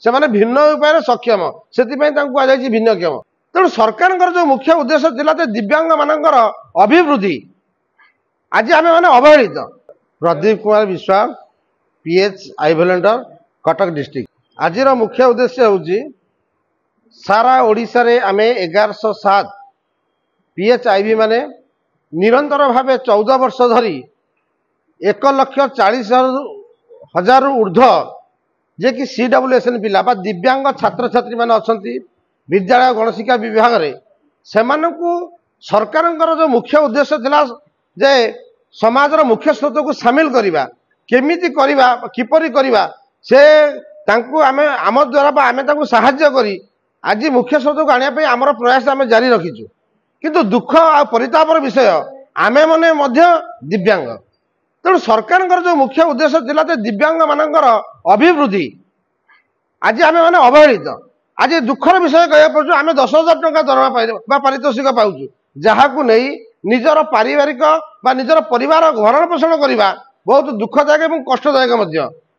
से भिन्न उपाय सक्षम से भिन्नक्षम। तेणु सरकार जो मुख्य उद्देश्य थिला दिव्यांग मानकर अभिवृद्धि आज आम मैंने अवहेलित। प्रदीप कुमार विश्वास पीएच आई वॉलंटियर कटक डिस्ट्रिक्ट। आज मुख्य उद्देश्य हूँ सारा ओडिशा रे आमे 1107 पीएचआईवी माने निरंतर भाव 14 वर्ष धरी 1,40,000 ऊर्ध्व जे कि CWSN पिला बा दिव्यांग छात्र छात्री माने अछंती विद्यालय गणशिक्षा विभाग रे सेमानकु सरकारंकर जो मुख्य उद्देश्य थिला जे समाज रो मुख्य स्रोत को शामिल करिबा केमिति करिबा किपरि करिबा से तांकु आमे आम द्वारा बा आमे तांकु सहाय्य करी आज मुख्य स्रोत को आने आमर प्रयास आम जारी रखीचु। किंतु दुख आ परितापर विषय आमे मने मध्य दिव्यांग। तेणु सरकार जो मुख्य उद्देश्य थिला दिव्यांग मानकर अभिवृद्धि आज आमे माने अवहेलित। आज दुखर विषय कह पड़ू आम 10,000 टंका दरमा पारितोषिक पाऊँ जहां नहीं निजर पारिवारिक बा निजर परिवार भरण पोषण करने बहुत दुखदायक और कष्टदायक।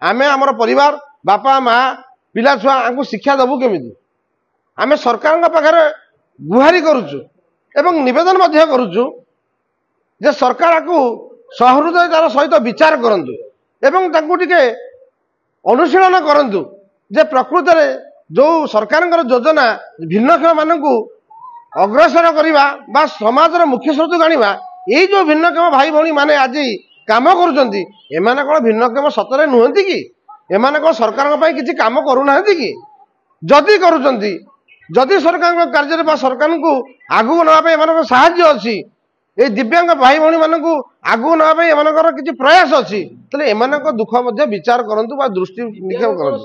आमे आमर परिवार बापा माँ पिला छुआ आंकु शिक्षा दबू केमिति आमे सरकार पाखे गुहारी करुचु एवं निवेदन मध्य करुचु जे सरकार को सहृदयतार सहित विचार करंतु एवं तांकु टिके अनुशीलन करंतु जे प्रकृत में जो सरकार योजना भिन्नक्षम मानकु अग्रसर करवा बा समाज मुख्य स्रोत आनिबा यही जो भिन्नक्षम भाई भौणी माने आज काम करुचंती एमाने कोन भिन्नक्षम सतरे नुहंती कि एमाने कोन सरकार पई किछि काम करूनाहंती कि जदि करुचंती जदि सरकार कार्य बा सरकार को आगु ना साहाय्य अच्छी ये दिव्यांग भाई भौणी मानक आगु ना किसी प्रयास अच्छी तेल एम दुख विचार करूँ बा दृष्टि निक्षेप करूँ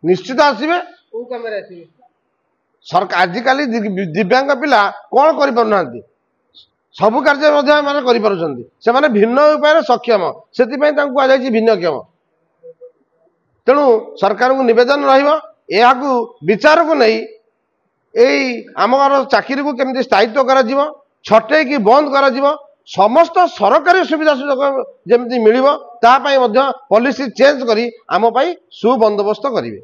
निश्चित आसवे सरकार आजिकल दिव्यांग पिला कौन कर सबु कार्य से भिन्न उपाय सक्षम से भिन्नक्षम। तेणु सरकार को निवेदन रहा विचार को नहीं यही आमर चाकरी को केमती स्थायित्व करा छटे कि बंद करा समस्त सरकारी सुविधा सुजोग जमी मिल पॉलिसी चेंज करी आम सुबंदोबस्त करेंगे।